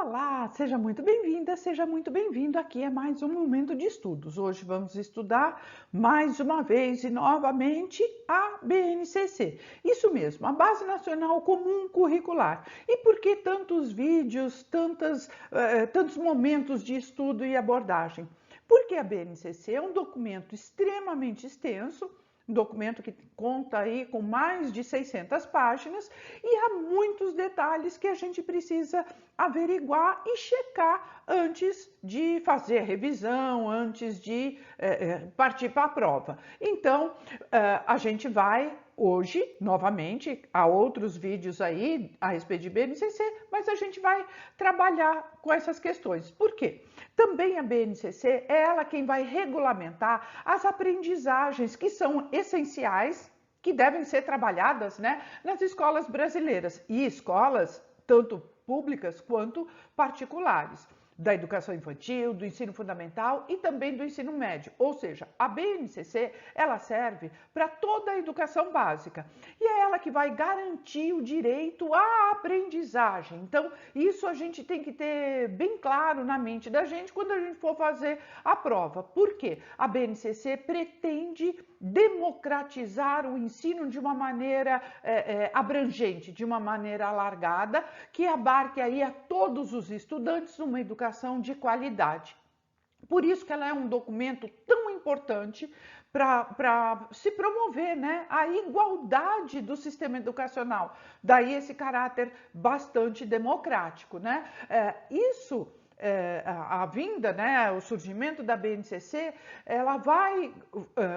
Olá, seja muito bem-vinda, seja muito bem-vindo. Aqui é mais um momento de estudos. Hoje vamos estudar mais uma vez e novamente a BNCC. Isso mesmo, a Base Nacional Comum Curricular. E por que tantos vídeos, tantos momentos de estudo e abordagem? Porque a BNCC é um documento extremamente extenso, um documento que conta aí com mais de 600 páginas e há muitos detalhes que a gente precisa averiguar e checar antes de fazer a revisão, antes de partir para a prova. Então, a gente vai hoje, novamente, há outros vídeos aí a respeito de BNCC, mas a gente vai trabalhar com essas questões. Por quê? Também a BNCC é ela quem vai regulamentar as aprendizagens que são essenciais, que devem ser trabalhadas, né, nas escolas brasileiras e escolas tanto públicas quanto particulares, da educação infantil, do ensino fundamental e também do ensino médio. Ou seja, a BNCC, ela serve para toda a educação básica e é ela que vai garantir o direito à aprendizagem. Então, isso a gente tem que ter bem claro na mente da gente quando a gente for fazer a prova. Por quê? A BNCC pretende democratizar o ensino de uma maneira abrangente, de uma maneira alargada, que abarque aí a todos os estudantes uma educação de qualidade. Por isso que ela é um documento tão importante para se promover, né, a igualdade do sistema educacional. Daí esse caráter bastante democrático, né? A vinda, né, o surgimento da BNCC, ela vai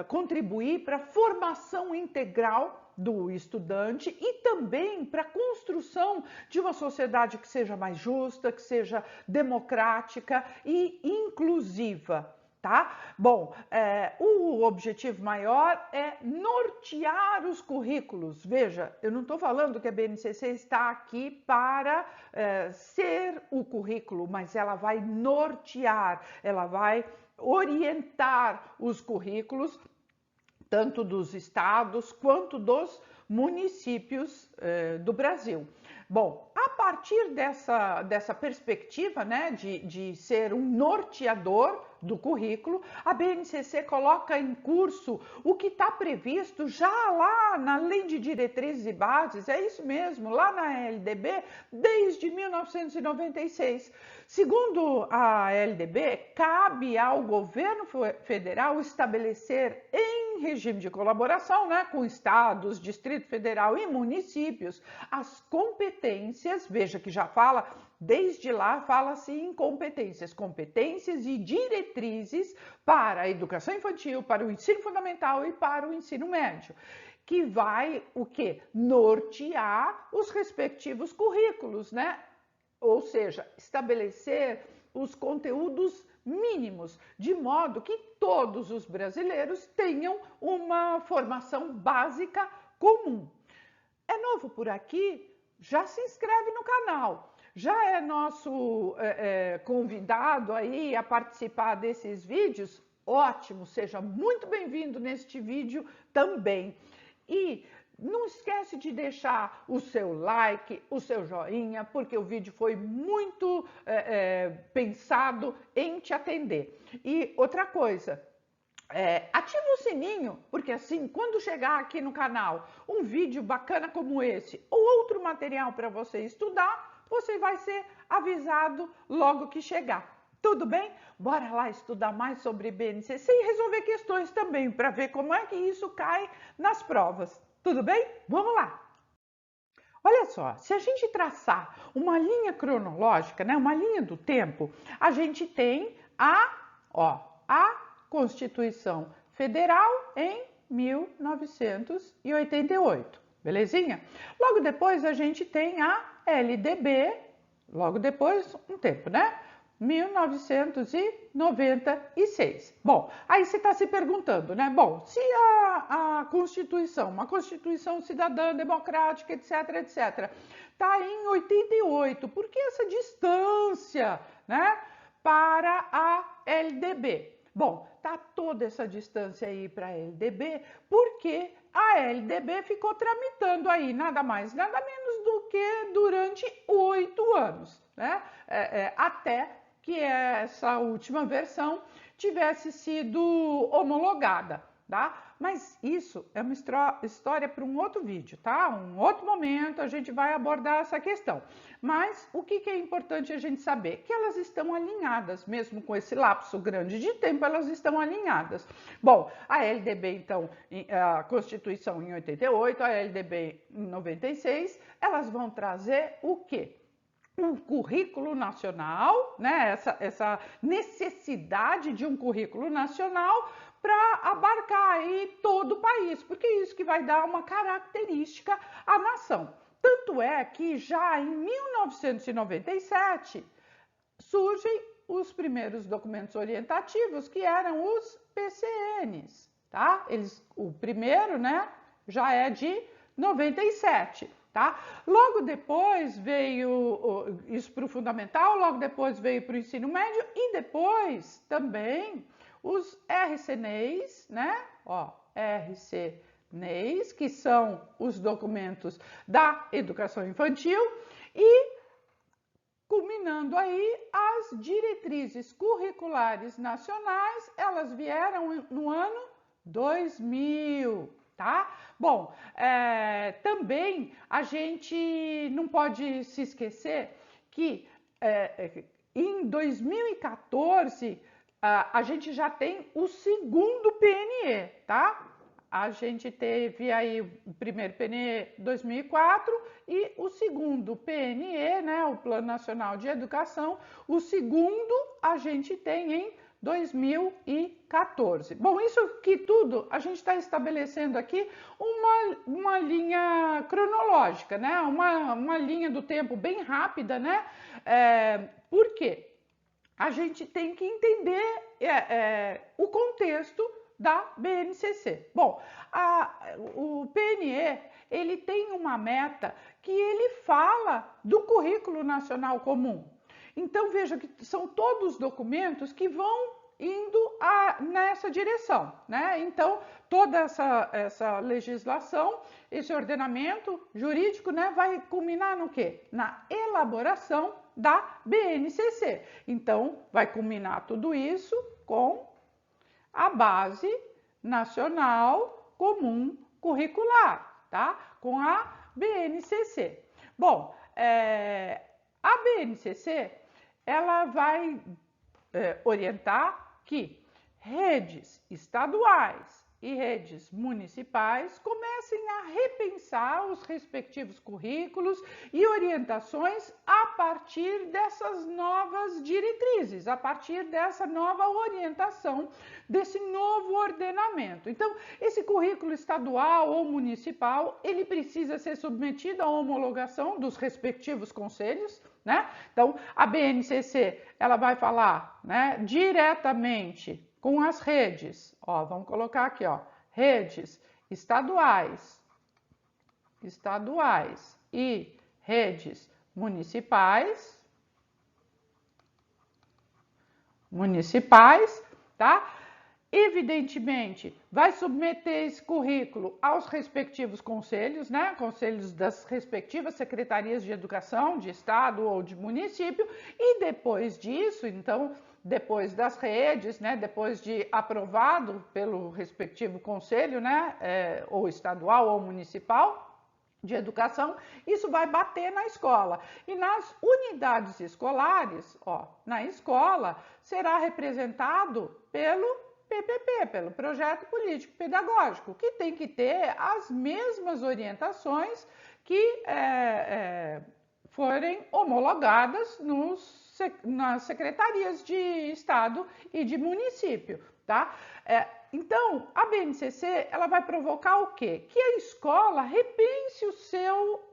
contribuir para a formação integral do estudante e também para a construção de uma sociedade que seja mais justa, que seja democrática e inclusiva. Tá? Bom, o objetivo maior é nortear os currículos. Veja, eu não estou falando que a BNCC está aqui para ser o currículo, mas ela vai nortear, ela vai orientar os currículos, tanto dos estados quanto dos municípios do Brasil. Bom, a partir dessa perspectiva, né, de ser um norteador do currículo, a BNCC coloca em curso o que está previsto já lá na Lei de Diretrizes e Bases, é isso mesmo, lá na LDB, desde 1996. Segundo a LDB, cabe ao governo federal estabelecer em regime de colaboração, né, com estados, Distrito Federal e municípios, as competências, veja que já fala, desde lá fala-se em competências e diretrizes para a educação infantil, para o ensino fundamental e para o ensino médio, que vai o quê? Nortear os respectivos currículos, né? Ou seja, estabelecer os conteúdos mínimos, de modo que todos os brasileiros tenham uma formação básica comum. É novo por aqui? Já se inscreve no canal. Já é nosso convidado aí a participar desses vídeos? Ótimo, seja muito bem-vindo neste vídeo também. E não esquece de deixar o seu like, o seu joinha, porque o vídeo foi muito pensado em te atender. E outra coisa, ativa o sininho, porque assim, quando chegar aqui no canal um vídeo bacana como esse ou outro material para você estudar, você vai ser avisado logo que chegar. Tudo bem? Bora lá estudar mais sobre BNCC e resolver questões também, para ver como é que isso cai nas provas. Tudo bem? Vamos lá! Olha só, se a gente traçar uma linha cronológica, né, uma linha do tempo, a gente tem a Constituição Federal em 1988, belezinha? Logo depois a gente tem a LDB, logo depois um tempo, né? 1996. Bom, aí você está se perguntando, né? Bom, se a Constituição, uma Constituição cidadã, democrática, etc, etc, está em 88, por que essa distância, né, para a LDB? Bom, tá toda essa distância aí para a LDB, porque a LDB ficou tramitando aí nada mais, nada menos do que durante 8 anos, né? Até que essa última versão tivesse sido homologada, tá? Mas isso é uma história para um outro vídeo, tá? Um outro momento a gente vai abordar essa questão. Mas o que é importante a gente saber? Que elas estão alinhadas, mesmo com esse lapso grande de tempo, elas estão alinhadas. Bom, a LDB, então, a Constituição em 88, a LDB em 96, elas vão trazer o quê? Um currículo nacional, né? Essa necessidade de um currículo nacional para abarcar aí todo o país, porque é isso que vai dar uma característica à nação. Tanto é que já em 1997 surgem os primeiros documentos orientativos, que eram os PCNs, tá? O primeiro, né, já é de 97. Tá? Logo depois veio isso para o fundamental, logo depois veio para o ensino médio e depois também os RCNEs, né? Ó, RCNEs, que são os documentos da educação infantil, e culminando aí as diretrizes curriculares nacionais, elas vieram no ano 2000. Tá? Bom, também a gente não pode se esquecer que em 2014 a gente já tem o segundo PNE, tá? A gente teve aí o primeiro PNE 2004 e o segundo PNE, né, o Plano Nacional de Educação, o segundo a gente tem em 2014. Bom, isso que tudo a gente está estabelecendo aqui uma linha cronológica, né? Uma linha do tempo bem rápida, né? Por quê? A gente tem que entender o contexto da BNCC. Bom, o PNE, ele tem uma meta que ele fala do Currículo Nacional Comum. Então, veja que são todos documentos que vão indo nessa direção, né? Então, toda essa legislação, esse ordenamento jurídico, né, vai culminar no quê? Na elaboração da BNCC. Então, vai culminar tudo isso com a Base Nacional Comum Curricular, tá? Com a BNCC. Bom, a BNCC, ela vai orientar que redes estaduais e redes municipais comecem a repensar os respectivos currículos e orientações a partir dessas novas diretrizes, a partir dessa nova orientação, desse novo ordenamento. Então, esse currículo estadual ou municipal, ele precisa ser submetido à homologação dos respectivos conselhos, né? Então, a BNCC, ela vai falar, né, diretamente com as redes, ó, vamos colocar aqui, ó, redes estaduais e redes municipais, tá? Evidentemente, vai submeter esse currículo aos respectivos conselhos, né? Conselhos das respectivas secretarias de educação, de estado ou de município, e depois disso, então, depois das redes, né? Depois de aprovado pelo respectivo conselho, né? Ou estadual ou municipal de educação, isso vai bater na escola. E nas unidades escolares, ó, na escola, será representado pelo PPP, pelo Projeto Político Pedagógico, que tem que ter as mesmas orientações que forem homologadas nas secretarias de Estado e de município, tá? Então, a BNCC, ela vai provocar o quê? Que a escola repense o seu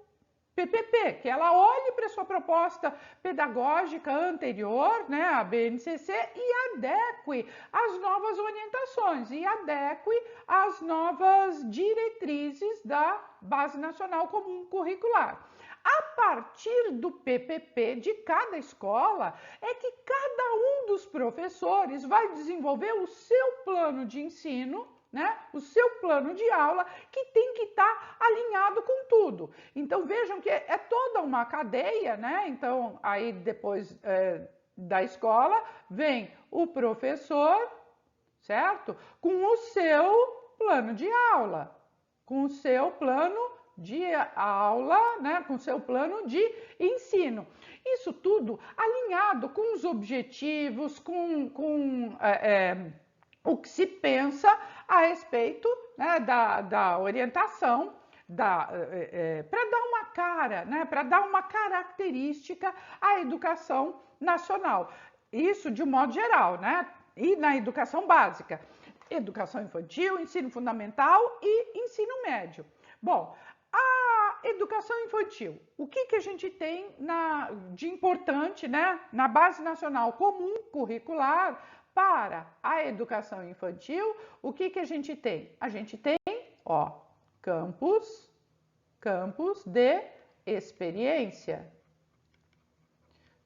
PPP, que ela olhe para a sua proposta pedagógica anterior, né, a BNCC, e adeque as novas orientações, e adeque as novas diretrizes da Base Nacional Comum Curricular. a partir do PPP de cada escola, é que cada um dos professores vai desenvolver o seu plano de ensino, né? O seu plano de aula, que tem que estar alinhado com tudo. Então vejam que é toda uma cadeia, né? Então aí depois da escola vem o professor, certo? Com o seu plano de aula, com o seu plano de aula, né? Com o seu plano de ensino. Isso tudo alinhado com os objetivos, com o que se pensa a respeito, né, da orientação, para dar uma cara, né, para dar uma característica à educação nacional. Isso de um modo geral, né? E na educação básica, educação infantil, ensino fundamental e ensino médio. Bom, a educação infantil, o que a gente tem de importante, né, na Base Nacional Comum Curricular para a educação infantil? O que a gente tem? A gente tem, ó, campos de experiência,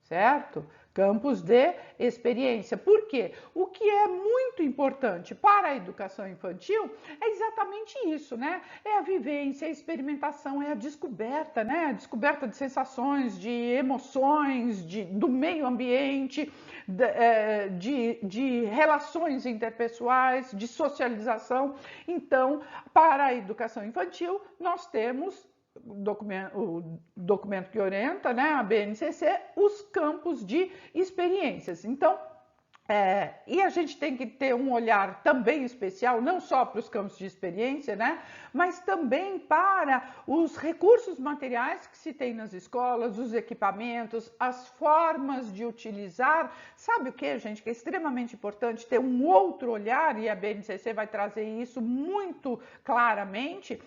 certo? Campos de experiência. Por quê? O que é muito importante para a educação infantil é exatamente isso, né? É a vivência, a experimentação, é a descoberta, né? A descoberta de sensações, de emoções, do meio ambiente, de relações interpessoais, de socialização. Então, para a educação infantil, nós temos o documento que orienta, né, a BNCC, os campos de experiências. Então, e a gente tem que ter um olhar também especial, não só para os campos de experiência, né, mas também para os recursos materiais que se tem nas escolas, os equipamentos, as formas de utilizar. Sabe o que, gente, que é extremamente importante ter um outro olhar, e a BNCC vai trazer isso muito claramente,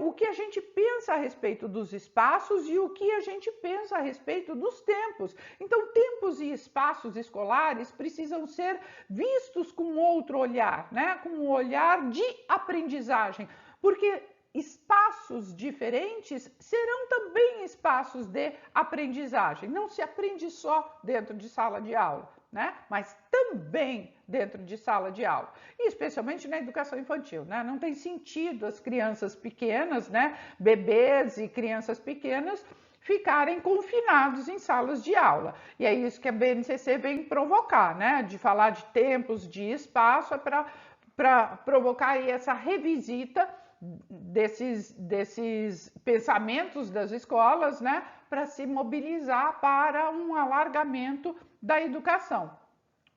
o que a gente pensa a respeito dos espaços e o que a gente pensa a respeito dos tempos. Então, tempos e espaços escolares precisam ser vistos com outro olhar, né? Com um olhar de aprendizagem, porque espaços diferentes serão também espaços de aprendizagem. Não se aprende só dentro de sala de aula, né? Mas também dentro de sala de aula, e especialmente na educação infantil, né? Não tem sentido as crianças pequenas, né? Bebês e crianças pequenas ficarem confinados em salas de aula. E é isso que a BNCC vem provocar, né? De falar de tempos, de espaço, para provocar aí essa revisita desses pensamentos das escolas, né? Para se mobilizar para um alargamento da educação,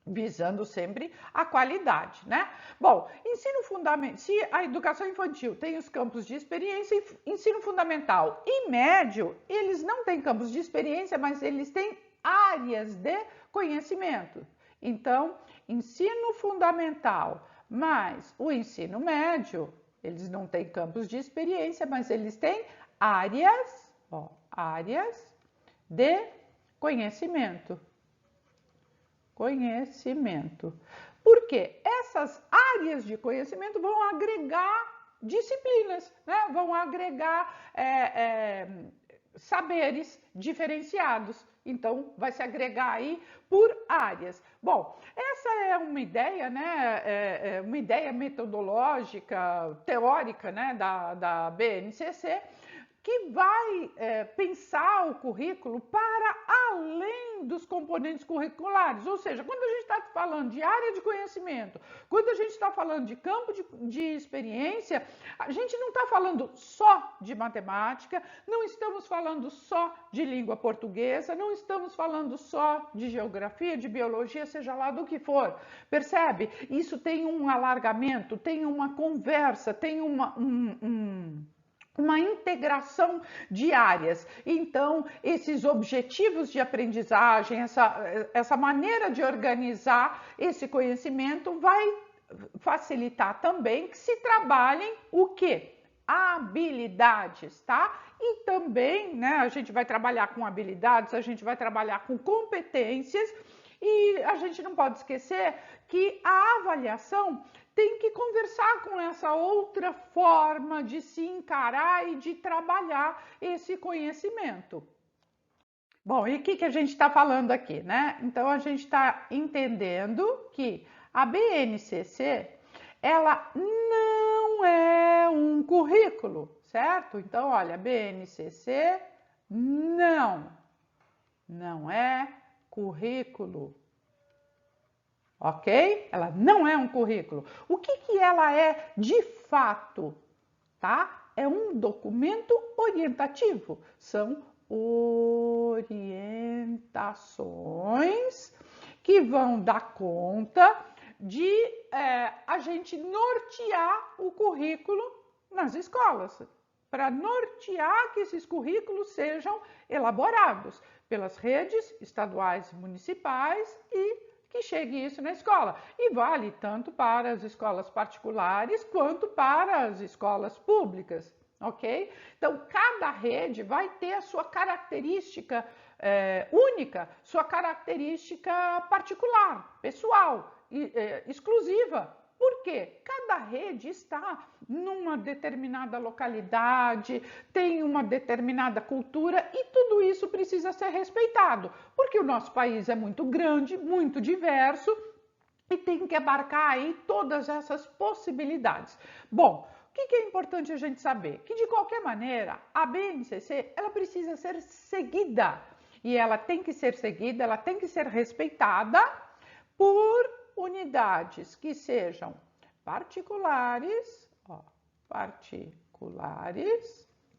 visando sempre a qualidade, né? Bom, ensino fundamental, se a educação infantil tem os campos de experiência, ensino fundamental e médio, eles não têm campos de experiência, mas eles têm áreas de conhecimento. Então, ensino fundamental mais o ensino médio, eles não têm campos de experiência, mas eles têm áreas, ó, áreas de conhecimento. Porque essas áreas de conhecimento vão agregar disciplinas, né? Vão agregar saberes diferenciados. Então, vai se agregar aí por áreas. Bom, essa é uma ideia, né? Uma ideia metodológica, teórica, né? Da BNCC, que vai pensar o currículo para além dos componentes curriculares. Ou seja, quando a gente está falando de área de conhecimento, quando a gente está falando de campo de experiência, a gente não está falando só de matemática, não estamos falando só de língua portuguesa, não estamos falando só de geografia, de biologia, seja lá do que for. Percebe? Isso tem um alargamento, tem uma conversa, tem uma integração de áreas. Então, esses objetivos de aprendizagem, essa maneira de organizar esse conhecimento vai facilitar também que se trabalhem o quê? Habilidades, tá? E também, né, a gente vai trabalhar com habilidades, a gente vai trabalhar com competências E a gente não pode esquecer que a avaliação tem que conversar com essa outra forma de se encarar e de trabalhar esse conhecimento. Bom, e o que a gente está falando aqui, né? Então, a gente está entendendo que a BNCC, ela não é um currículo, certo? Então, olha, a BNCC não é currículo, ok? Ela não é um currículo. O que ela é de fato, tá? É um documento orientativo, são orientações que vão dar conta de a gente nortear o currículo nas escolas, para nortear que esses currículos sejam elaborados pelas redes estaduais e municipais e que chegue isso na escola. E vale tanto para as escolas particulares quanto para as escolas públicas. Ok? Então, cada rede vai ter a sua característica única, sua característica particular, pessoal, exclusiva. Por quê? Cada rede está numa determinada localidade, tem uma determinada cultura e tudo isso precisa ser respeitado, porque o nosso país é muito grande, muito diverso e tem que abarcar aí todas essas possibilidades. Bom, o que é importante a gente saber? Que de qualquer maneira, a BNCC, ela precisa ser seguida. E ela tem que ser seguida, ela tem que ser respeitada por unidades que sejam particulares,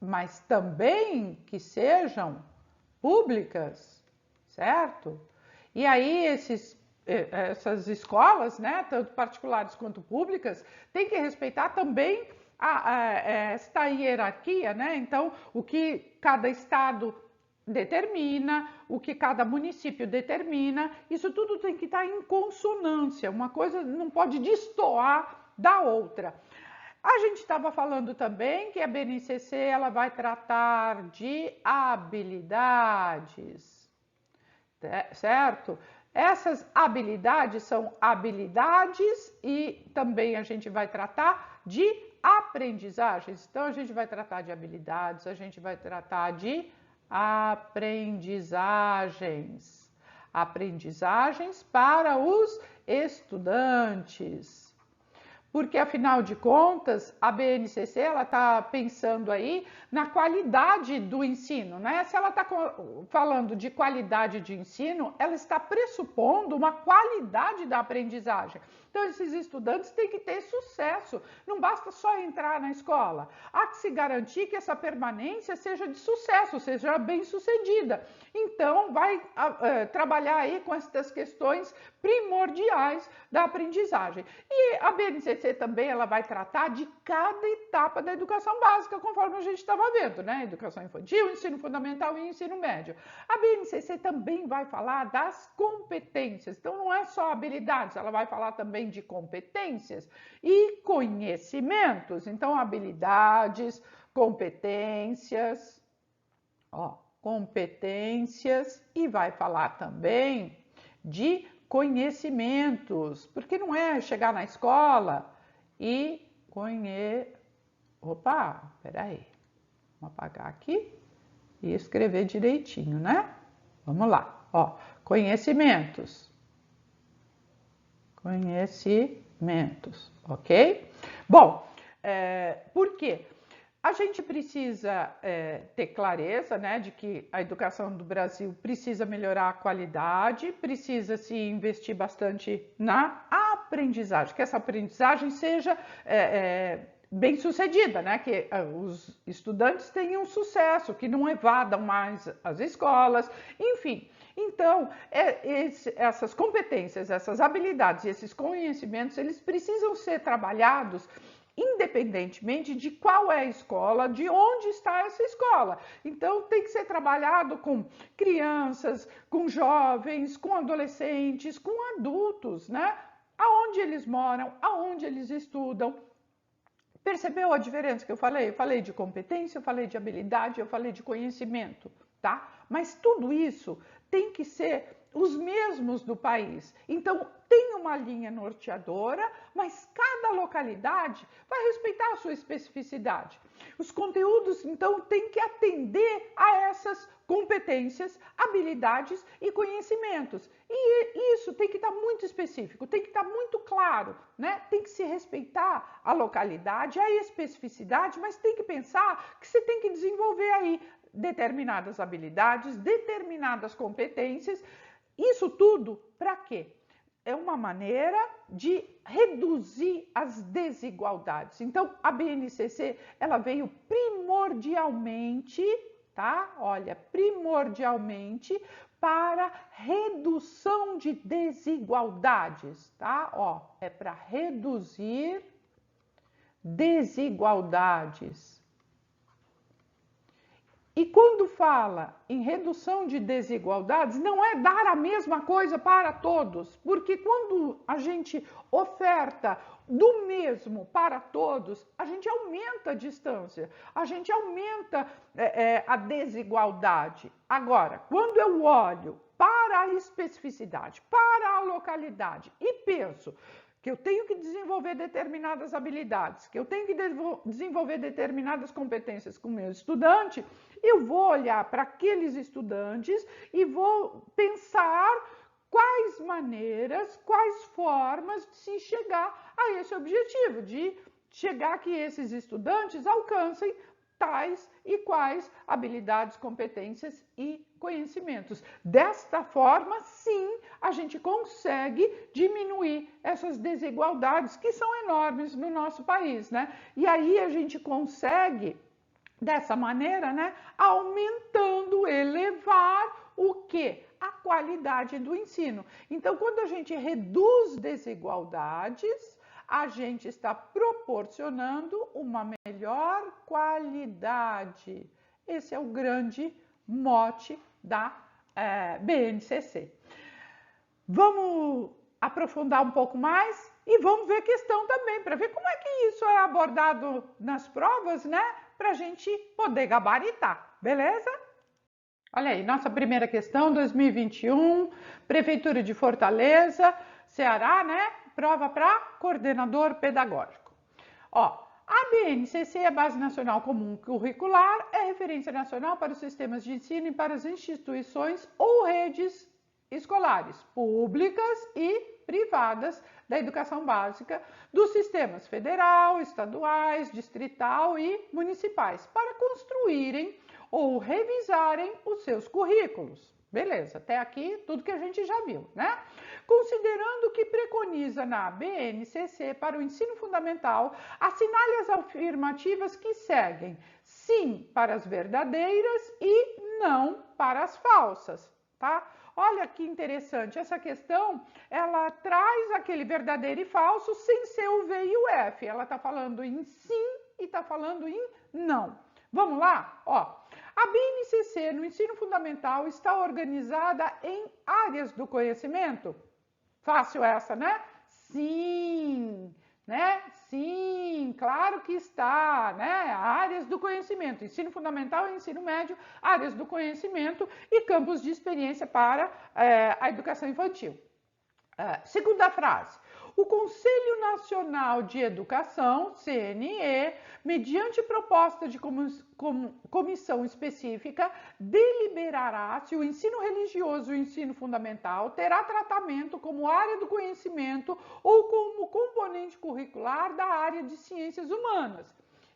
mas também que sejam públicas, certo? E aí essas escolas, né, tanto particulares quanto públicas, têm que respeitar também esta hierarquia, né? Então, o que cada estado determina, o que cada município determina, isso tudo tem que estar em consonância, uma coisa não pode destoar da outra. A gente estava falando também que a BNCC ela vai tratar de habilidades, certo? Essas habilidades são habilidades e também a gente vai tratar de aprendizagens. Então, a gente vai tratar de habilidades, a gente vai tratar de aprendizagens. Aprendizagens para os estudantes. Porque, afinal de contas, a BNCC está pensando aí na qualidade do ensino, né? Se ela está falando de qualidade de ensino, ela está pressupondo uma qualidade da aprendizagem. Então, esses estudantes têm que ter sucesso, não basta só entrar na escola. Há que se garantir que essa permanência seja de sucesso, seja bem sucedida. Então, vai trabalhar aí com essas questões primordiais da aprendizagem. E a BNCC também ela vai tratar de cada etapa da educação básica, conforme a gente estava vendo, né? Educação infantil, ensino fundamental e ensino médio. A BNCC também vai falar das competências, então não é só habilidades, ela vai falar também de competências e conhecimentos. Então, habilidades, competências, competências e vai falar também de conhecimentos, porque não é chegar na escola e peraí, vamos apagar aqui e escrever direitinho, né? Vamos lá, conhecimentos, ok? Bom, por quê? A gente precisa ter clareza, né, de que a educação do Brasil precisa melhorar a qualidade, precisa se investir bastante na aprendizagem, que essa aprendizagem seja bem sucedida, né, que os estudantes tenham sucesso, que não evadam mais as escolas, enfim. Então, essas competências, essas habilidades e esses conhecimentos, eles precisam ser trabalhados independentemente de qual é a escola, de onde está essa escola. Então, tem que ser trabalhado com crianças, com jovens, com adolescentes, com adultos, né? Aonde eles moram, aonde eles estudam. Percebeu a diferença que eu falei? Eu falei de competência, eu falei de habilidade, eu falei de conhecimento, tá? Mas tudo isso tem que ser mesmos do país. Então, tem uma linha norteadora, mas cada localidade vai respeitar a sua especificidade. Os conteúdos, então, têm que atender a essas competências, habilidades e conhecimentos. E isso tem que estar muito específico, tem que estar muito claro, né? Tem que se respeitar a localidade, a especificidade, mas tem que pensar que você tem que desenvolver aí determinadas habilidades, determinadas competências. Isso tudo para quê? É uma maneira de reduzir as desigualdades. Então, a BNCC, ela veio primordialmente, tá? Olha, primordialmente para redução de desigualdades, tá? Ó, é para reduzir desigualdades. E quando fala em redução de desigualdades, não é dar a mesma coisa para todos, porque quando a gente oferta do mesmo para todos, a gente aumenta a distância, a gente aumenta a desigualdade. Agora, quando eu olho para a especificidade, para a localidade e penso que eu tenho que desenvolver determinadas habilidades, que eu tenho que desenvolver determinadas competências com o meu estudante, eu vou olhar para aqueles estudantes e vou pensar quais maneiras, quais formas de se chegar a esse objetivo, de chegar que esses estudantes alcancem tais e quais habilidades, competências e conhecimentos. Desta forma, sim, a gente consegue diminuir essas desigualdades que são enormes no nosso país, né? E aí a gente consegue, dessa maneira, né, aumentando, elevar o quê? A qualidade do ensino. Então, quando a gente reduz desigualdades, a gente está proporcionando uma melhor qualidade. Esse é o grande mote da BNCC. Vamos aprofundar um pouco mais e vamos ver questão também, para ver como é que isso é abordado nas provas, né? Para a gente poder gabaritar, beleza? Olha aí, nossa primeira questão, 2021, Prefeitura de Fortaleza, Ceará, né? Prova para coordenador pedagógico. Ó, a BNCC é a Base Nacional Comum Curricular, é referência nacional para os sistemas de ensino e para as instituições ou redes escolares, públicas e privadas da educação básica dos sistemas federal, estaduais, distrital e municipais, para construírem ou revisarem os seus currículos. Beleza, até aqui tudo que a gente já viu, né? Considerando que preconiza na BNCC para o ensino fundamental, assinale as afirmativas que seguem sim para as verdadeiras e não para as falsas, tá? Olha que interessante, essa questão, ela traz aquele verdadeiro e falso sem ser o V e o F. Ela está falando em sim e está falando em não. Vamos lá? Ó. A BNCC no ensino fundamental está organizada em áreas do conhecimento? Fácil essa, né? Sim, né? Sim, claro que está, né? Áreas do conhecimento, ensino fundamental e ensino médio, áreas do conhecimento e campos de experiência para a educação infantil. Segunda frase. O Conselho Nacional de Educação, CNE, mediante proposta de comissão específica, deliberará se o ensino religioso e o ensino fundamental terá tratamento como área do conhecimento ou como componente curricular da área de ciências humanas.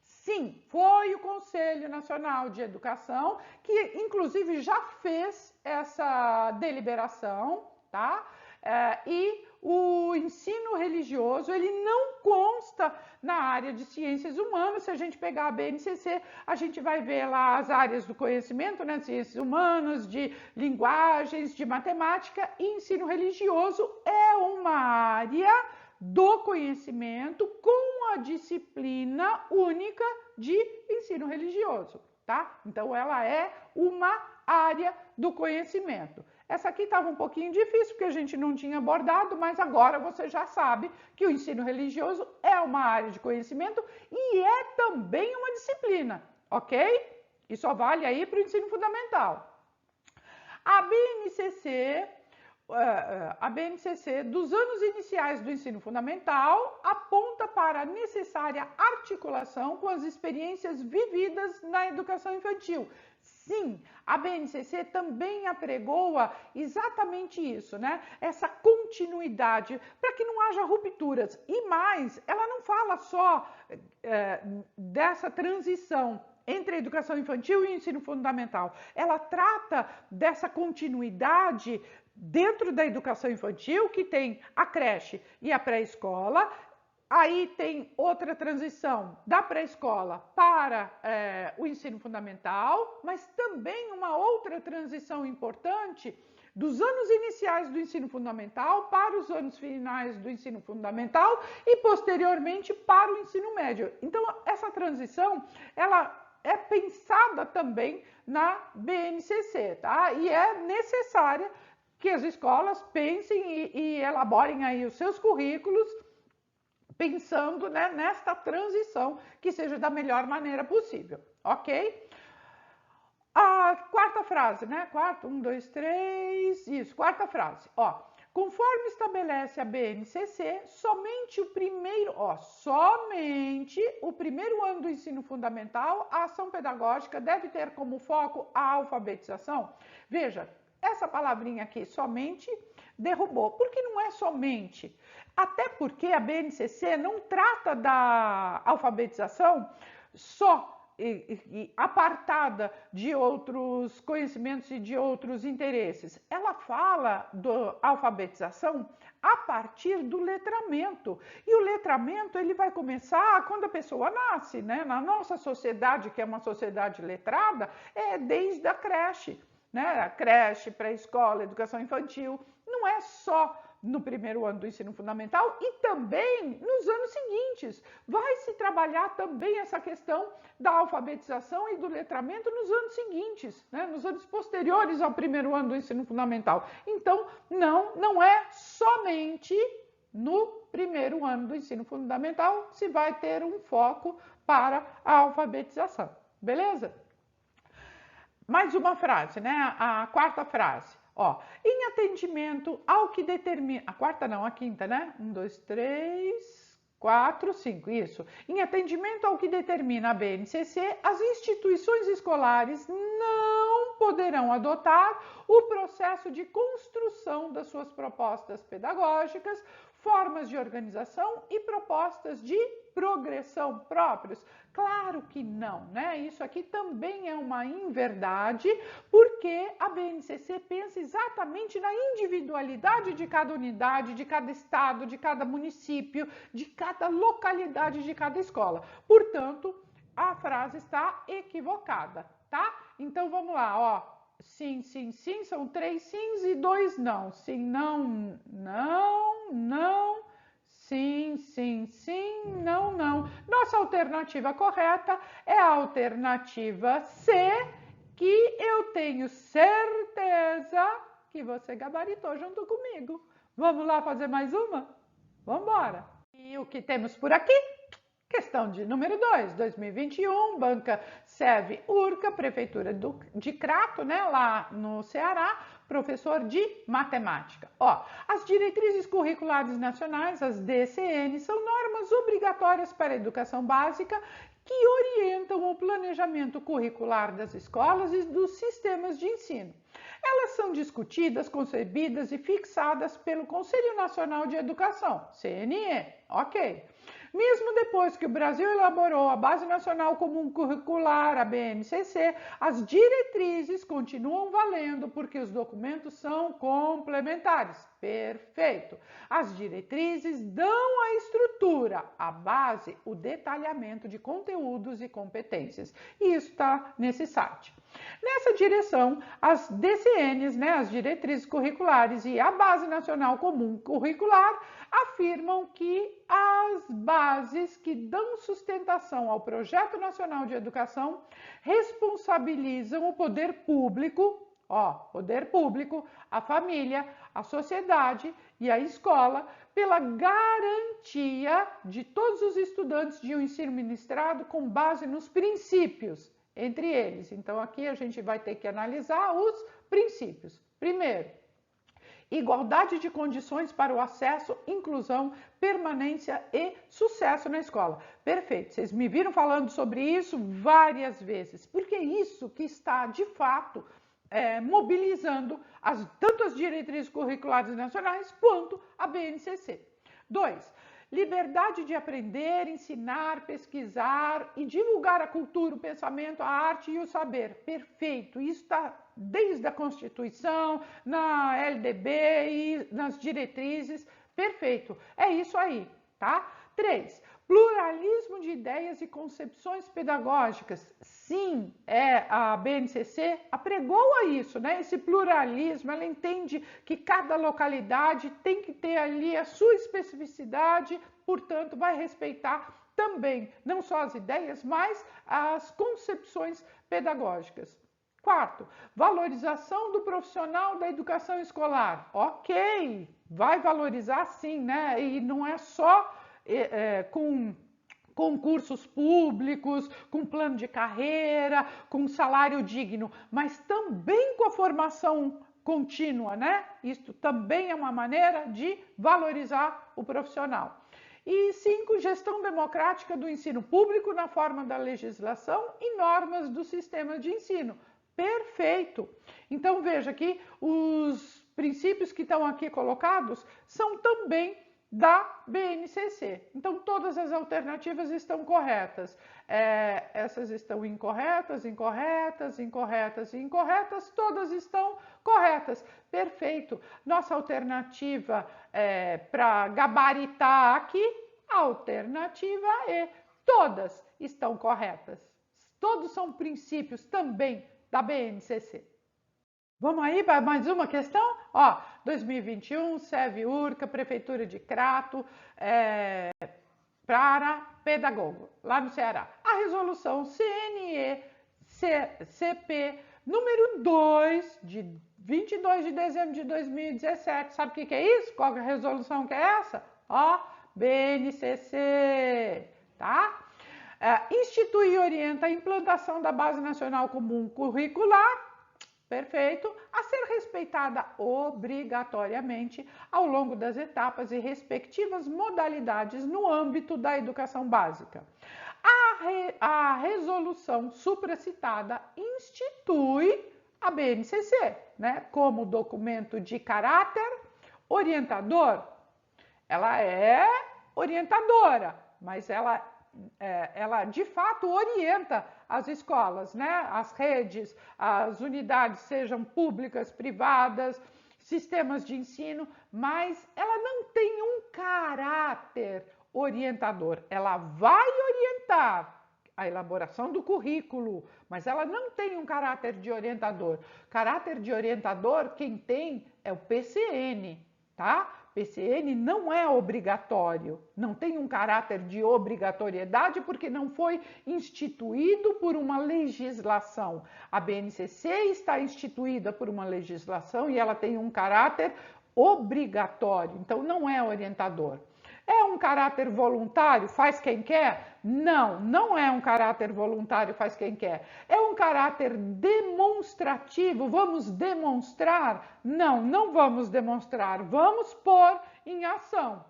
Sim, foi o Conselho Nacional de Educação que, inclusive, já fez essa deliberação, tá? E o ensino religioso, ele não consta na área de ciências humanas. Se a gente pegar a BNCC, a gente vai ver lá as áreas do conhecimento, né? Ciências humanas, de linguagens, de matemática, e ensino religioso é uma área do conhecimento com a disciplina única de ensino religioso, tá? Então, ela é uma área do conhecimento. Essa aqui estava um pouquinho difícil, porque a gente não tinha abordado, mas agora você já sabe que o ensino religioso é uma área de conhecimento e é também uma disciplina, ok? E só vale aí para o ensino fundamental. A BNCC a BNCC dos anos iniciais do ensino fundamental aponta para a necessária articulação com as experiências vividas na educação infantil. Sim, a BNCC também apregoa exatamente isso, né? Essa continuidade, para que não haja rupturas. E mais, ela não fala só dessa transição entre a educação infantil e o ensino fundamental. Ela trata dessa continuidade dentro da educação infantil, que tem a creche e a pré-escola. Aí tem outra transição da pré-escola para o ensino fundamental, mas também uma outra transição importante dos anos iniciais do ensino fundamental para os anos finais do ensino fundamental e posteriormente para o ensino médio. Então, essa transição, ela é pensada também na BNCC, tá? E é necessária que as escolas pensem e elaborem aí os seus currículos pensando, né, nesta transição que seja da melhor maneira possível, ok? A quarta frase, né? Quarta frase, ó. Conforme estabelece a BNCC, somente o primeiro ano do ensino fundamental, a ação pedagógica deve ter como foco a alfabetização. Veja, essa palavrinha aqui, somente, derrubou. Por que não é somente? Até porque a BNCC não trata da alfabetização só e apartada de outros conhecimentos e de outros interesses. Ela fala da alfabetização a partir do letramento. E o letramento ele vai começar quando a pessoa nasce, né? Na nossa sociedade, que é uma sociedade letrada, é desde a creche, né? A creche, pré-escola, educação infantil. Não é só no primeiro ano do ensino fundamental e também nos anos seguintes. Vai se trabalhar também essa questão da alfabetização e do letramento nos anos seguintes, né? Nos anos posteriores ao primeiro ano do ensino fundamental. Então, não é somente no primeiro ano do ensino fundamental se vai ter um foco para a alfabetização, beleza? Mais uma frase, né? A quarta frase. Ó, em atendimento ao que determina... A quarta não, a quinta, né? 1, 2, 3, 4, 5, isso. Em atendimento ao que determina a BNCC, as instituições escolares não poderão adotar o processo de construção das suas propostas pedagógicas, formas de organização e propostas de progressão próprios? Claro que não, né? Isso aqui também é uma inverdade, porque a BNCC pensa exatamente na individualidade de cada unidade, de cada estado, de cada município, de cada localidade, de cada escola. Portanto, a frase está equivocada, tá? Então vamos lá, ó. Sim, sim, sim, são 3 sims e 2 não. Sim, não, não, não. Sim, sim, sim, não, não. Nossa alternativa correta é a alternativa C, que eu tenho certeza que você gabaritou junto comigo. Vamos lá fazer mais uma? Vamos embora. E o que temos por aqui? Questão de número 2, 2021, Banca SEV Urca, Prefeitura de Crato, né, lá no Ceará, professor de matemática. Ó, as diretrizes curriculares nacionais, as DCN, são normas obrigatórias para a educação básica que orientam o planejamento curricular das escolas e dos sistemas de ensino. Elas são discutidas, concebidas e fixadas pelo Conselho Nacional de Educação, CNE, ok? Mesmo depois que o Brasil elaborou a Base Nacional Comum Curricular, a BNCC, as diretrizes continuam valendo porque os documentos são complementares. Perfeito! As diretrizes dão a estrutura, a base, o detalhamento de conteúdos e competências. E isso está nesse site. Nessa direção, as DCNs, né, as diretrizes curriculares e a Base Nacional Comum Curricular afirmam que as bases que dão sustentação ao Projeto Nacional de Educação responsabilizam o poder público, a família, a sociedade e a escola pela garantia de todos os estudantes de um ensino ministrado com base nos princípios, entre eles. Então, aqui a gente vai ter que analisar os princípios. Primeiro, Igualdade de condições para o acesso, inclusão, permanência e sucesso na escola. Perfeito, vocês me viram falando sobre isso várias vezes, porque é isso que está, de fato, mobilizando tanto as diretrizes curriculares nacionais quanto a BNCC. 2. Liberdade de aprender, ensinar, pesquisar e divulgar a cultura, o pensamento, a arte e o saber. Perfeito, isso está desde a Constituição, na LDB e nas diretrizes. Perfeito, é isso aí, tá? 3. Pluralismo de ideias e concepções pedagógicas. Sim, a BNCC apregoa isso, né? Esse pluralismo, ela entende que cada localidade tem que ter ali a sua especificidade, portanto, vai respeitar também não só as ideias, mas as concepções pedagógicas. 4. Valorização do profissional da educação escolar. Ok, vai valorizar sim, né? E não é só com concursos públicos, com plano de carreira, com salário digno, mas também com a formação contínua, né? Isso também é uma maneira de valorizar o profissional. E 5, gestão democrática do ensino público na forma da legislação e normas do sistema de ensino. Perfeito! Então veja que os princípios que estão aqui colocados são também da BNCC. Então, todas as alternativas estão corretas. Essas estão incorretas, incorretas, incorretas e incorretas, todas estão corretas. Perfeito. Nossa alternativa para gabaritar aqui, a alternativa E. Todas estão corretas. Todos são princípios também da BNCC. Vamos aí para mais uma questão? Ó, 2021, SEV-URCA, Prefeitura de Crato, para pedagogo, lá no Ceará. A resolução CNE-CP número 2, de 22 de dezembro de 2017. Sabe o que é isso? Qual é a resolução que é essa? Ó, BNCC, tá? Institui e orienta a implantação da Base Nacional Comum Curricular, perfeito, a ser respeitada obrigatoriamente ao longo das etapas e respectivas modalidades no âmbito da educação básica. A resolução supracitada institui a BNCC, né, como documento de caráter orientador. Ela é orientadora, mas ela de fato orienta as escolas, né? As redes, as unidades, sejam públicas, privadas, sistemas de ensino, mas ela não tem um caráter orientador. Ela vai orientar a elaboração do currículo, mas ela não tem um caráter de orientador. Caráter de orientador, quem tem é o PCN, tá? PCN não é obrigatório, não tem um caráter de obrigatoriedade porque não foi instituído por uma legislação. A BNCC está instituída por uma legislação e ela tem um caráter obrigatório, então não é orientador. É um caráter voluntário, faz quem quer? Não, não é um caráter voluntário, faz quem quer. É um caráter demonstrativo, vamos demonstrar? Não, não vamos demonstrar, vamos pôr em ação.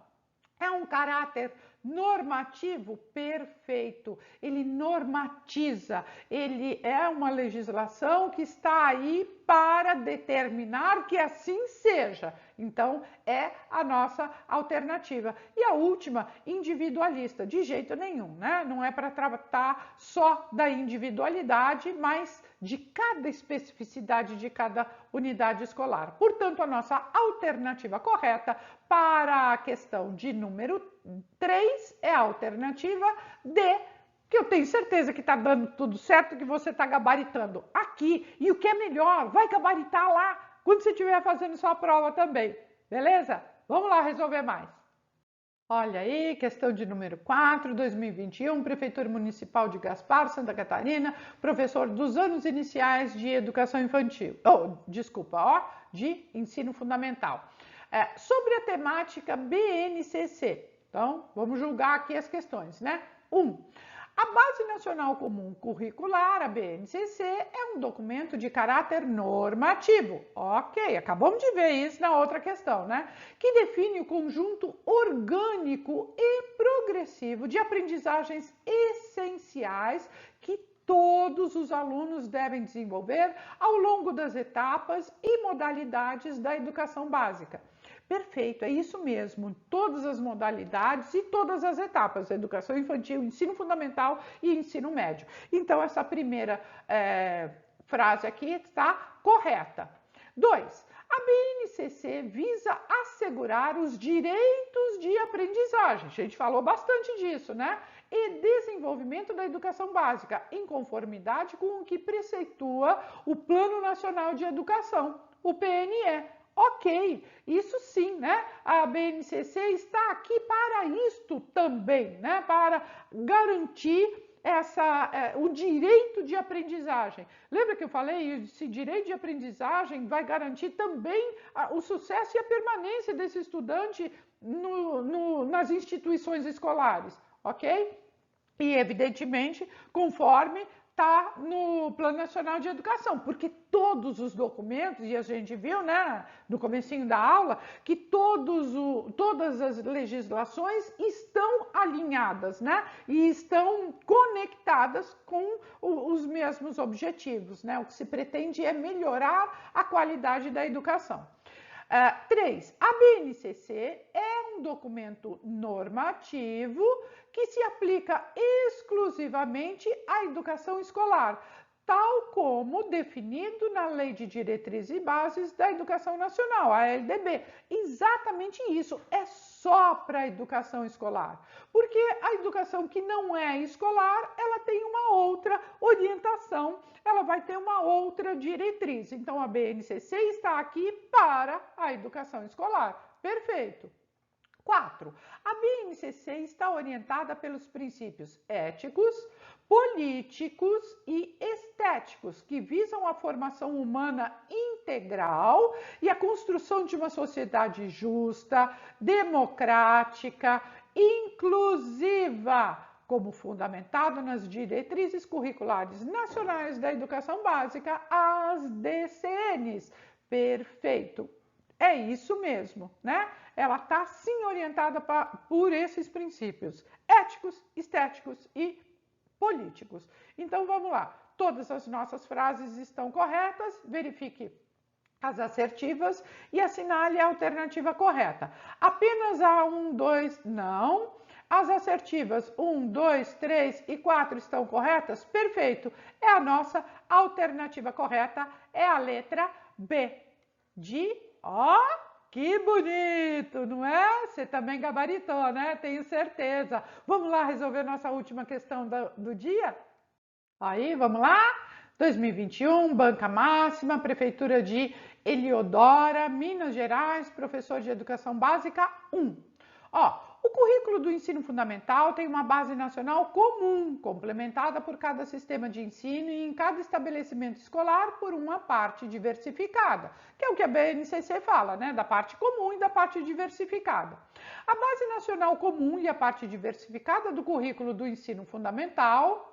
É um caráter normativo? Perfeito. Ele normatiza, ele é uma legislação que está aí para determinar que assim seja. Então, é a nossa alternativa. E a última, individualista, de jeito nenhum, né? Não é para tratar só da individualidade, mas de cada especificidade de cada unidade escolar. Portanto, a nossa alternativa correta para a questão de número 3 é a alternativa D, que eu tenho certeza que está dando tudo certo, que você está gabaritando aqui. E o que é melhor, vai gabaritar lá quando você estiver fazendo sua prova também, beleza? Vamos lá resolver mais. Olha aí, questão de número 4, 2021, Prefeitura Municipal de Gaspar, Santa Catarina, professor dos anos iniciais de educação infantil, de ensino fundamental. Sobre a temática BNCC. Então, vamos julgar aqui as questões, né? 1. A Base Nacional Comum Curricular, a BNCC, é um documento de caráter normativo. Ok, acabamos de ver isso na outra questão, né? Que define o conjunto orgânico e progressivo de aprendizagens essenciais que todos os alunos devem desenvolver ao longo das etapas e modalidades da educação básica. Perfeito, é isso mesmo, todas as modalidades e todas as etapas, educação infantil, ensino fundamental e ensino médio. Então, essa primeira frase aqui está correta. 2. A BNCC visa assegurar os direitos de aprendizagem, a gente falou bastante disso, né? E desenvolvimento da educação básica, em conformidade com o que preceitua o Plano Nacional de Educação, o PNE. Ok, isso sim, né? A BNCC está aqui para isto também, né? Para garantir o direito de aprendizagem. Lembra que eu falei? Esse direito de aprendizagem vai garantir também o sucesso e a permanência desse estudante nas instituições escolares, ok? E, evidentemente, conforme está no Plano Nacional de Educação, porque todos os documentos, e a gente viu, né, no comecinho da aula, que todas as legislações estão alinhadas, né, e estão conectadas com os mesmos objetivos, né, o que se pretende é melhorar a qualidade da educação. 3. A BNCC é um documento normativo que se aplica exclusivamente à educação escolar, tal como definido na Lei de Diretrizes e Bases da Educação Nacional, a LDB. Exatamente isso, é só para a educação escolar, porque a educação que não é escolar, ela tem uma outra orientação, ela vai ter uma outra diretriz. Então, a BNCC está aqui para a educação escolar. Perfeito. 4. A BNCC está orientada pelos princípios éticos, políticos e estéticos, que visam a formação humana integral e a construção de uma sociedade justa, democrática, inclusiva, como fundamentado nas diretrizes curriculares nacionais da educação básica, as DCNs. Perfeito. É isso mesmo, né? Ela está sim orientada por esses princípios éticos, estéticos e políticos. Então vamos lá. Todas as nossas frases estão corretas. Verifique as assertivas e assinale a alternativa correta. Apenas a 1, 2, não. As assertivas 1, 2, 3 e 4 estão corretas? Perfeito. É a nossa alternativa correta, é a letra B. Que bonito, não é? Você também gabaritou, né? Tenho certeza. Vamos lá resolver nossa última questão do dia? Aí, vamos lá? 2021, banca máxima, Prefeitura de Eliodora, Minas Gerais, professor de Educação Básica 1. O currículo do ensino fundamental tem uma base nacional comum, complementada por cada sistema de ensino e em cada estabelecimento escolar por uma parte diversificada, que é o que a BNCC fala, né? Da parte comum e da parte diversificada. A base nacional comum e a parte diversificada do currículo do ensino fundamental,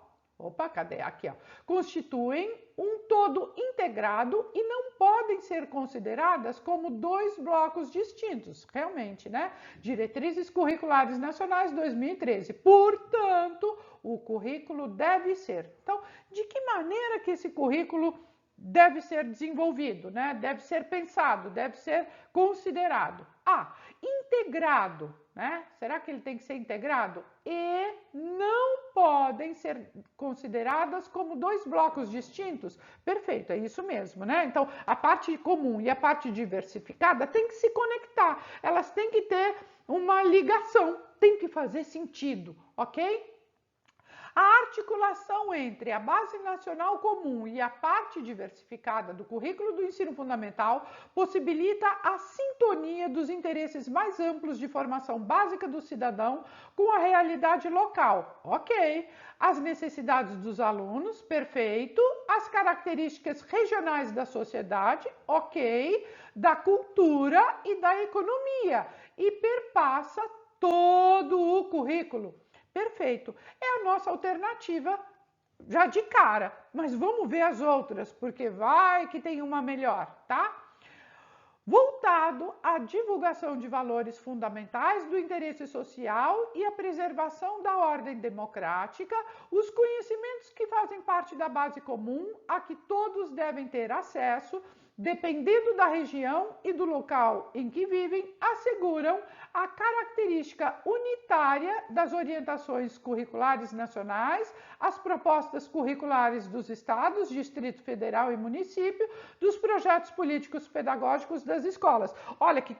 cadê? Aqui, constituem um todo integrado e não podem ser consideradas como dois blocos distintos, realmente, né? Diretrizes Curriculares Nacionais 2013. Portanto, o currículo deve ser. Então, de que maneira que esse currículo deve ser desenvolvido, né? Deve ser pensado, deve ser considerado? Integrado, né? Será que ele tem que ser integrado? E não podem ser consideradas como dois blocos distintos? Perfeito, é isso mesmo, né? Então, a parte comum e a parte diversificada tem que se conectar, elas têm que ter uma ligação, tem que fazer sentido, ok? A articulação entre a base nacional comum e a parte diversificada do currículo do ensino fundamental possibilita a sintonia dos interesses mais amplos de formação básica do cidadão com a realidade local, ok? As necessidades dos alunos, perfeito. As características regionais da sociedade, ok? Da cultura e da economia e perpassa todo o currículo. Perfeito. É a nossa alternativa já de cara, mas vamos ver as outras, porque vai que tem uma melhor, tá? Voltado à divulgação de valores fundamentais do interesse social e à preservação da ordem democrática, os conhecimentos que fazem parte da base comum a que todos devem ter acesso, dependendo da região e do local em que vivem, asseguram a característica unitária das orientações curriculares nacionais, as propostas curriculares dos estados, Distrito Federal e município, dos projetos políticos pedagógicos das escolas. Olha que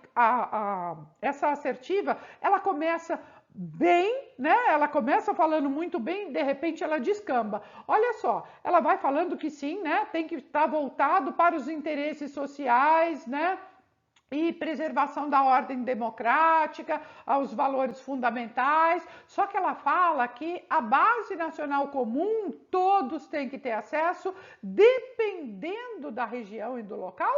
essa assertiva, ela começa bem, né? Ela começa falando muito bem, de repente ela descamba. Olha só, ela vai falando que sim, né? Tem que estar voltado para os interesses sociais, né? E preservação da ordem democrática, aos valores fundamentais. Só que ela fala que a base nacional comum, todos têm que ter acesso, dependendo da região e do local.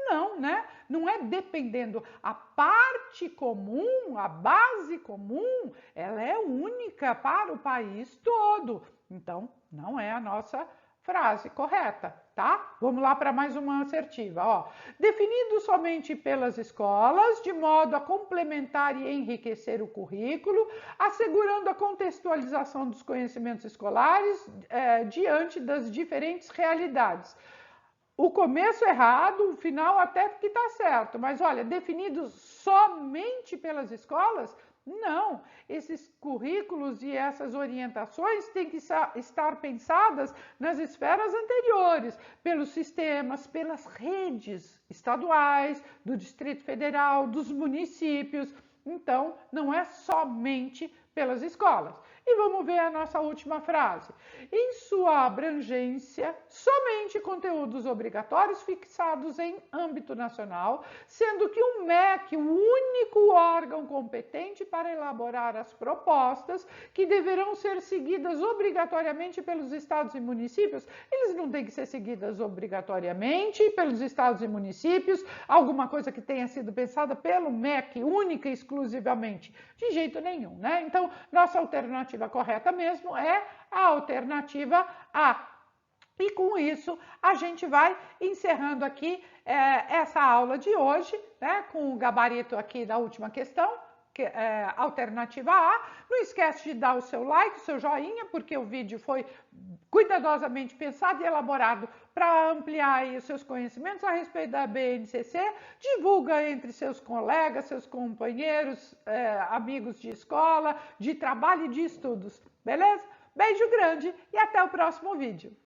Não, né? Não é dependendo. A parte comum, a base comum, ela é única para o país todo. Então, não é a nossa frase correta, tá? Vamos lá para mais uma assertiva, ó. Definido somente pelas escolas, de modo a complementar e enriquecer o currículo, assegurando a contextualização dos conhecimentos escolares diante das diferentes realidades. O começo errado, o final até que está certo, mas olha, definidos somente pelas escolas, não. Esses currículos e essas orientações têm que estar pensadas nas esferas anteriores, pelos sistemas, pelas redes estaduais, do Distrito Federal, dos municípios. Então, não é somente pelas escolas. E vamos ver a nossa última frase. Em sua abrangência, somente conteúdos obrigatórios fixados em âmbito nacional, sendo que o MEC, o único órgão competente para elaborar as propostas que deverão ser seguidas obrigatoriamente pelos estados e municípios, eles não têm que ser seguidas obrigatoriamente pelos estados e municípios, alguma coisa que tenha sido pensada pelo MEC, única e exclusivamente, de jeito nenhum, né? Então, nossa alternativa correta mesmo é a alternativa A. E com isso, a gente vai encerrando aqui essa aula de hoje, né, com o gabarito aqui da última questão, que é alternativa A. Não esquece de dar o seu like, o seu joinha, porque o vídeo foi cuidadosamente pensado e elaborado para ampliar aí os seus conhecimentos a respeito da BNCC. Divulga entre seus colegas, seus companheiros, amigos de escola, de trabalho e de estudos, beleza? Beijo grande e até o próximo vídeo.